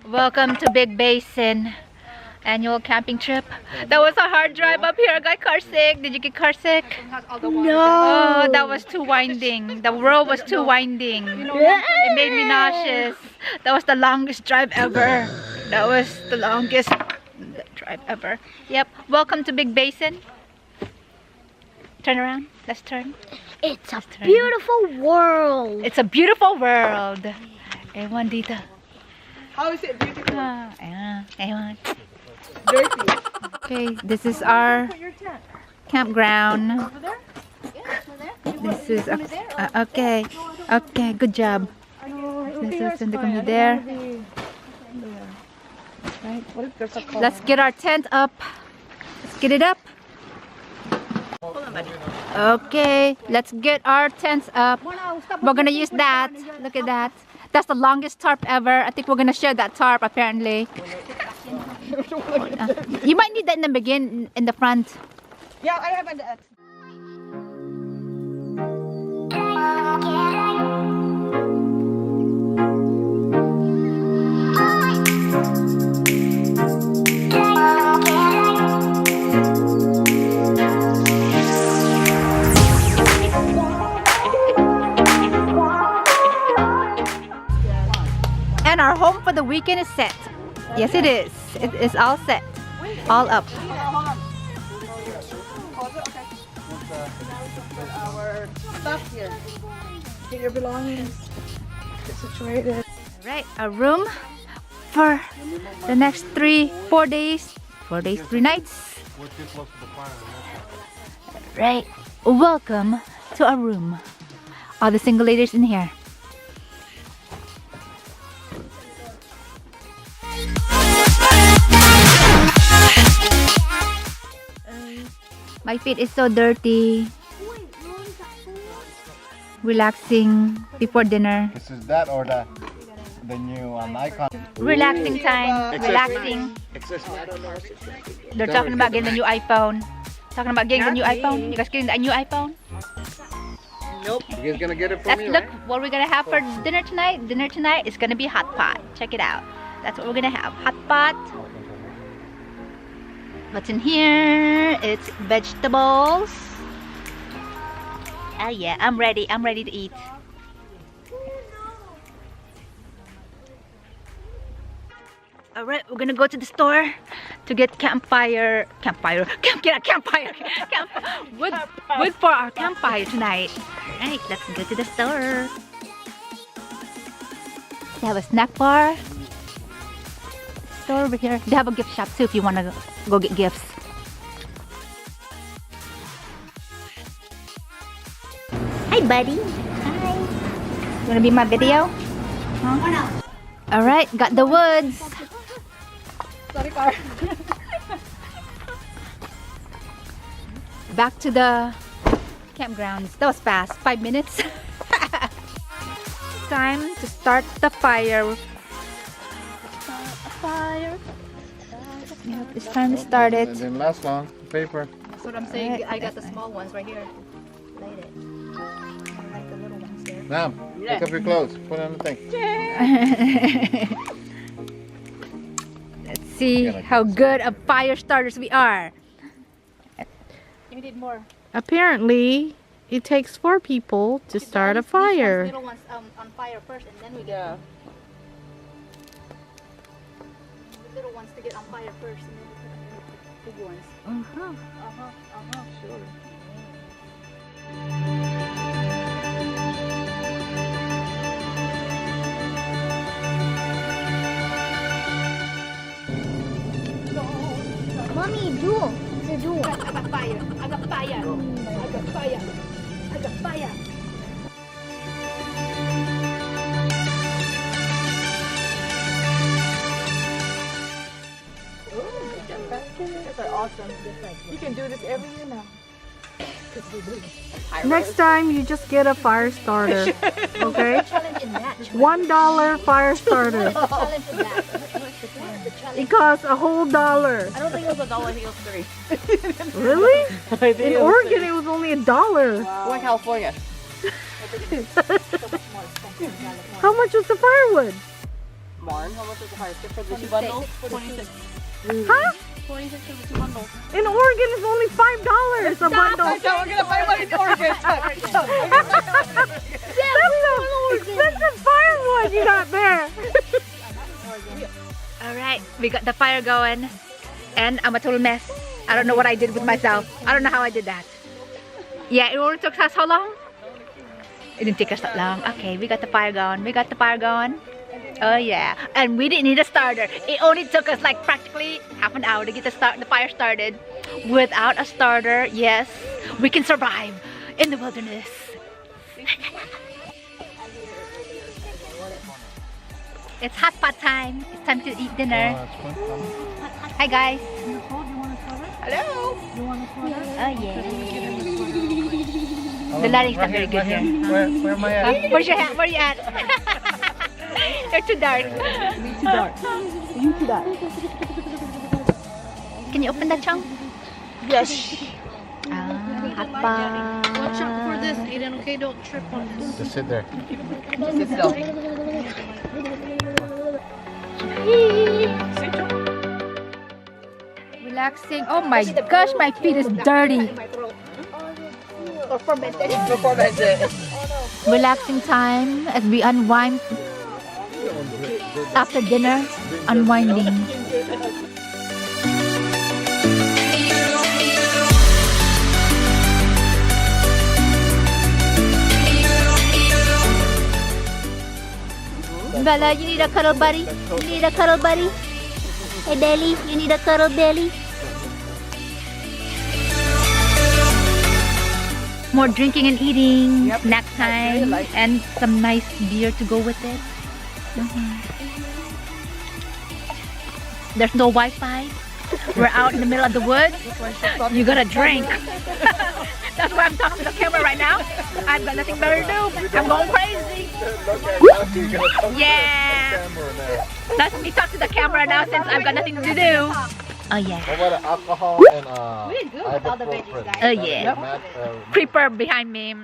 Welcome to Big Basin annual camping trip. That was a hard drive up here. I got car sick. Did you get car sick? No. Oh, that was too winding. The road was too winding. It made me nauseous. That was the longest drive ever. That was the longest drive ever. Yep. Welcome to Big Basin. Turn around. Let's turn. It's a beautiful world. It's a beautiful world. Ewan dito. How is it beautiful? Ewan. Dirty. Okay, this is our campground. Over there? Yeah, over there. This is okay. Okay, good job. This is there. Right. What if there's a car? Let's get our tent up. Let's get it up. Okay, let's get our tents up. We're gonna use that. Look at that. That's the longest tarp ever. I think we're gonna share that tarp apparently. You might need that in the in the front. Yeah, I have that. And our home for the weekend is set. Yes, it is. It is all set. All up. Hold on. Pause it, okay. Put our stuff here. Get your belongings. Get situated. Alright, a room for the next 4 days. 4 days, 3 nights. Right. Welcome to our room. All the single ladies in here. My feet is so dirty. Relaxing before dinner. This is that or the new icon. Relaxing time. Relaxing. They're talking about getting the new iPhone. Talking about getting the new iPhone. You guys getting the new iPhone? Nope. You guys gonna get it for Let's me, look right? what we're gonna have for dinner tonight. Dinner tonight is gonna be hot pot. Check it out. That's what we're gonna have. Hot pot. What's in here? It's vegetables. Oh yeah, I'm ready. I'm ready to eat. Alright, we're gonna go to the store to get wood for our campfire tonight. Alright, let's go to the store. They have a snack bar. Store over here. They have a gift shop too if you wanna go get gifts. Hi buddy. Hi. You wanna be my video? Huh? Alright, got the woods. Sorry, car. Back to the campgrounds. That was fast. 5 minutes. Time to start the fire. Yep, it's time to start it. It didn't last long. Paper. That's what I'm saying. I got the small ones right here. Light it. I like the little ones there. Now, pick up your clothes. Put it on the thing. Let's see how good of fire starters we are. You need more. Apparently, it takes 4 people to start a These fire. little ones on fire first, and then we get the little ones to get on fire first, and then we put on the big ones. Sure. Mommy, do. I got fire. I got fire. I got fire. I got fire. That's awesome. You can do this every year now. Next time, you just get a fire starter. Okay? $1 fire starter. It costs a whole $1. I don't think it was $1. I think it was 3. Really? In Oregon, it was only $1. Or in California. How much was the firewood? Marn, how much is the fire stick for the 2 bundles? 26. Huh? 26 for the 2 bundles. In Oregon, it's only $5 a bundle. So we're gonna buy one in Oregon. That's the expensive firewood you got there. Alright, we got the fire going. And I'm a total mess. I don't know what I did with myself. I don't know how I did that. Yeah, it only took us how long? It didn't take us that long. Okay, we got the fire going. We got the fire going. Oh yeah. And we didn't need a starter. It only took us like practically half an hour to get the fire started. Without a starter, yes, we can survive in the wilderness. It's hot pot time. It's time to eat dinner. Hi guys. Hello. Oh yeah. The lighting's not very good here. Where am I at? Where's your hat? Where you at? You're too dark. You too dark. Can you open that chunk? Yes. Hot pot. Watch out for this, Aiden, okay? Don't trip on this. Just sit there. Sit still. Relaxing. Oh my gosh, my feet is dirty. Relaxing time as we unwind after dinner. Unwinding. Bella, you need a cuddle buddy? You need a cuddle buddy? Hey Belly, you need a cuddle belly? More drinking and eating, snack time, and some nice beer to go with it. There's no Wi-Fi. We're out in the middle of the woods. You gotta drink. That's why I'm talking to the camera right now. I've got nothing better to do. I'm going crazy. Yeah. Let me talk to the camera now since I've got nothing to do. Oh yeah. What about alcohol and We did good with all the veggies, guys. ibuprofen? Oh yeah. Creeper behind me.